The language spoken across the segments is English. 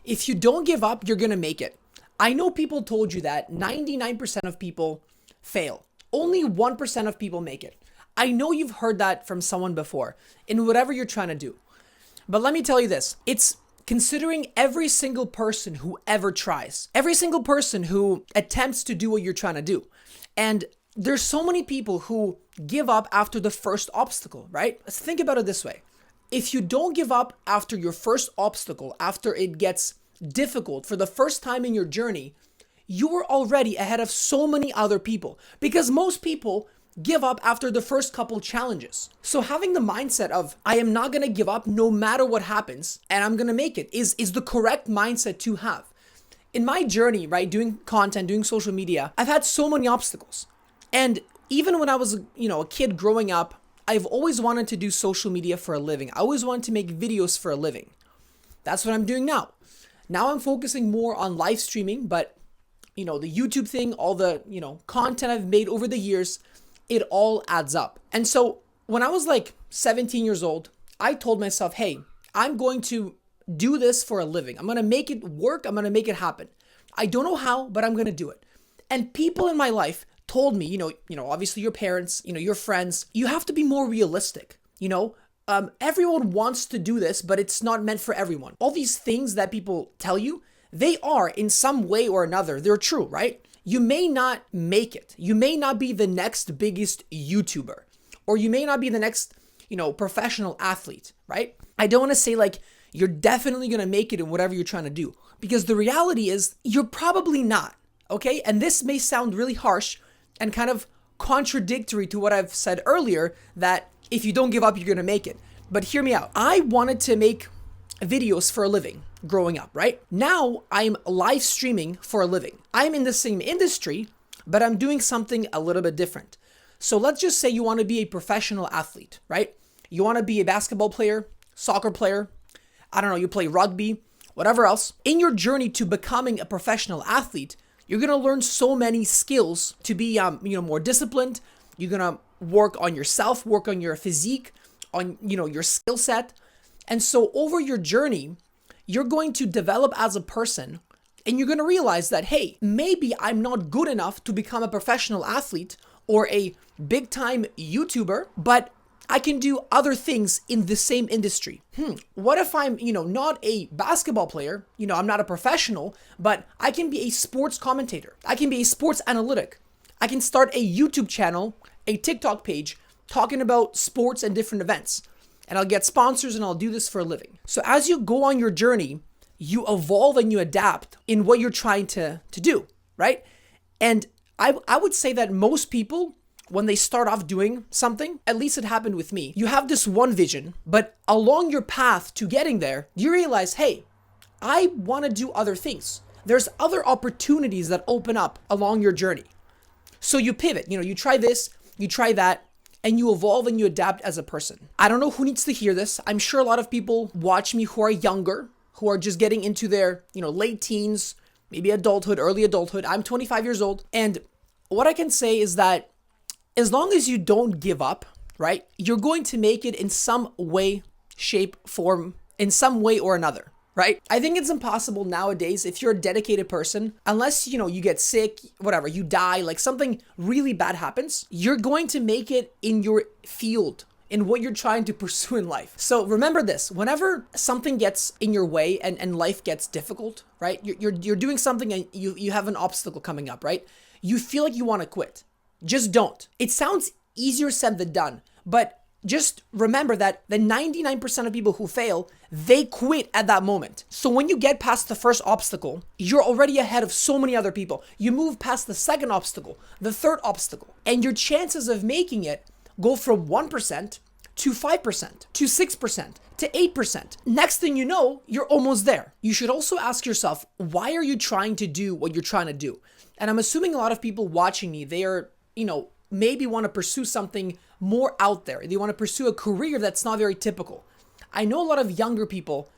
If you don't give up, you're gonna make it. I know people told you that 99% of people fail. Only 1% of people make it. I know you've heard that from someone before in whatever you're trying to do. But let me tell you this, it's considering every single person who ever tries, every single person who attempts to do what you're trying to do. And there's so many people who give up after the first obstacle, right? Let's think about it this way. If you don't give up after your first obstacle, after it gets difficult for the first time in your journey, you are already ahead of so many other people because most people give up after the first couple challenges. So having the mindset of I am not going to give up no matter what happens and I'm going to make it is the correct mindset to have. In my journey, right, doing content, doing social media, I've had so many obstacles. And even when I was, a kid growing up, I've always wanted to do social media for a living. I always wanted to make videos for a living. That's what I'm doing now. Now I'm focusing more on live streaming, but the YouTube thing, all the, content I've made over the years, it all adds up. And so when I was like 17 years old, I told myself, hey, I'm going to do this for a living. I'm going to make it work. I'm going to make it happen. I don't know how, but I'm going to do it. And people in my life told me, obviously your parents, your friends, you have to be more realistic. Everyone wants to do this, but it's not meant for everyone. All these things that people tell you, they are in some way or another, they're true, right? You may not make it. You may not be the next biggest YouTuber, or you may not be the next, professional athlete, right? I don't want to say like you're definitely going to make it in whatever you're trying to do, because the reality is you're probably not, okay? And this may sound really harsh and kind of contradictory to what I've said earlier, that if you don't give up, you're going to make it. But hear me out. I wanted to make videos for a living growing up, right? Now I'm live streaming for a living. I'm in the same industry, but I'm doing something a little bit different. So let's just say you want to be a professional athlete, right? You want to be a basketball player, soccer player, I don't know, you play rugby, whatever else. In your journey to becoming a professional athlete, you're going to learn so many skills to be, more disciplined. You're going to work on yourself, work on your physique, on, your skill set. And so over your journey, you're going to develop as a person, and you're going to realize that, hey, maybe I'm not good enough to become a professional athlete or a big time YouTuber, but I can do other things in the same industry. What if I'm, not a basketball player, I'm not a professional, but I can be a sports commentator. I can be a sports analytic. I can start a YouTube channel, a TikTok page, talking about sports and different events. And I'll get sponsors and I'll do this for a living. So as you go on your journey, you evolve and you adapt in what you're trying to do, right? And I would say that most people, when they start off doing something, at least it happened with me, you have this one vision, but along your path to getting there, you realize, hey, I want to do other things. There's other opportunities that open up along your journey. So you pivot, you try this, you try that, and you evolve and you adapt as a person. I don't know who needs to hear this. I'm sure a lot of people watch me who are younger, who are just getting into their, late teens, maybe adulthood, early adulthood. I'm 25 years old. And what I can say is that as long as you don't give up, right, you're going to make it in some way, shape, form, in some way or another, right? I think it's impossible nowadays if you're a dedicated person, unless, you get sick, whatever, you die, like something really bad happens, you're going to make it in your field, in what you're trying to pursue in life. So remember this, whenever something gets in your way and life gets difficult, right? You're doing something and you have an obstacle coming up, right? You feel like you want to quit. Just don't. It sounds easier said than done, but just remember that the 99% of people who fail, they quit at that moment. So when you get past the first obstacle, you're already ahead of so many other people. You move past the second obstacle, the third obstacle, and your chances of making it go from 1% to 5% to 6% to 8%. Next thing you know, you're almost there. You should also ask yourself, why are you trying to do what you're trying to do? And I'm assuming a lot of people watching me, they are, maybe want to pursue something more out there. They want to pursue a career that's not very typical. I know a lot of younger people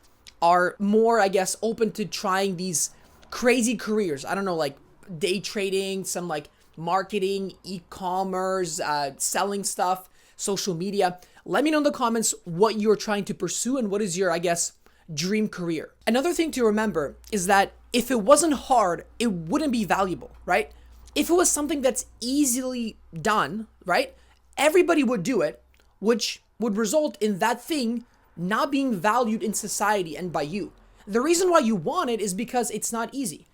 are more, open to trying these crazy careers. I don't know, like day trading, some like marketing, e-commerce, selling stuff, social media. Let me know in the comments what you're trying to pursue and what is your, dream career. Another thing to remember is that if it wasn't hard, it wouldn't be valuable, right? If it was something that's easily done, right, everybody would do it, which would result in that thing not being valued in society and by you. The reason why you want it is because it's not easy.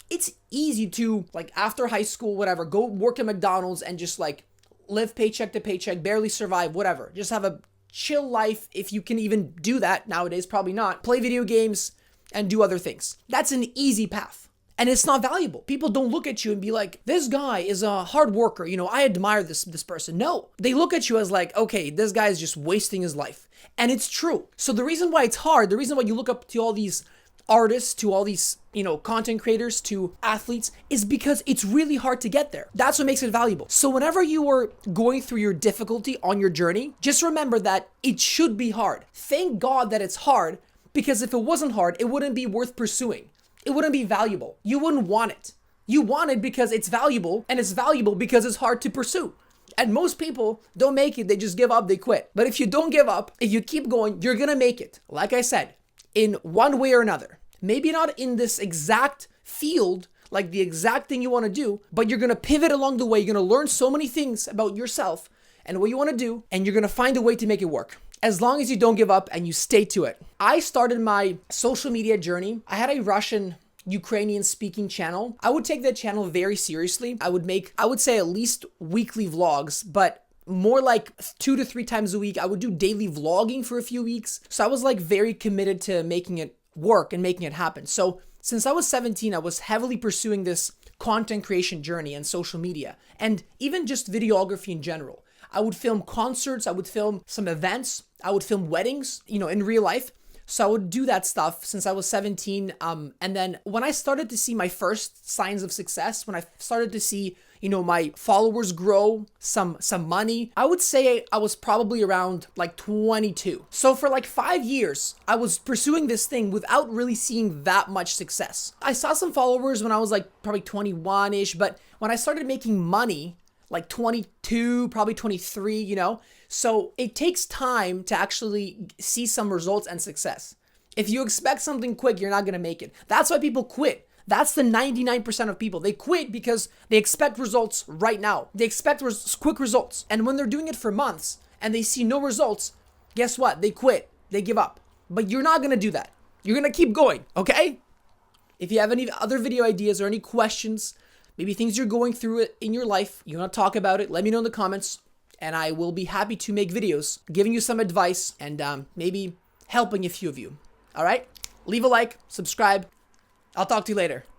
It's easy to, like, after high school, whatever, go work at McDonald's and just like live paycheck to paycheck, barely survive, whatever. Just have a chill life, if you can even do that nowadays, probably not. Play video games and do other things. That's an easy path. And it's not valuable. People don't look at you and be like, this guy is a hard worker. You know, I admire this person. No, they look at you as like, okay, this guy is just wasting his life. And it's true. So the reason why it's hard, the reason why you look up to all these artists, to all these, content creators, to athletes, is because it's really hard to get there. That's what makes it valuable. So whenever you are going through your difficulty on your journey, just remember that it should be hard. Thank God that it's hard, because if it wasn't hard, it wouldn't be worth pursuing. It wouldn't be valuable. You wouldn't want it. You want it because it's valuable, and it's valuable because it's hard to pursue. And most people don't make it. They just give up, they quit. But if you don't give up, if you keep going, you're gonna make it. Like I said, in one way or another. Maybe not in this exact field, like the exact thing you want to do, but you're gonna pivot along the way. You're gonna learn so many things about yourself and what you want to do, and you're gonna find a way to make it work. As long as you don't give up and you stay to it. I started my social media journey. I had a Russian Ukrainian speaking channel. I would take that channel very seriously. I would say at least weekly vlogs, but more like 2 to 3 times a week. I would do daily vlogging for a few weeks. So I was like very committed to making it work and making it happen. So since I was 17, I was heavily pursuing this content creation journey and social media, and even just videography in general. I would film concerts, I would film some events, I would film weddings, in real life. So I would do that stuff since I was 17. And then when I started to see my first signs of success, when I started to see, my followers grow, some money, I would say I was probably around like 22. So for like 5 years, I was pursuing this thing without really seeing that much success. I saw some followers when I was like probably 21-ish, but when I started making money, like 22, probably 23, So it takes time to actually see some results and success. If you expect something quick, you're not going to make it. That's why people quit. That's the 99% of people. They quit because they expect results right now. They expect quick results. And when they're doing it for months and they see no results, guess what? They quit. They give up. But you're not going to do that. You're going to keep going, okay? If you have any other video ideas or any questions, maybe things you're going through in your life, you want to talk about it, let me know in the comments, and I will be happy to make videos giving you some advice and maybe helping a few of you. All right? Leave a like, subscribe. I'll talk to you later.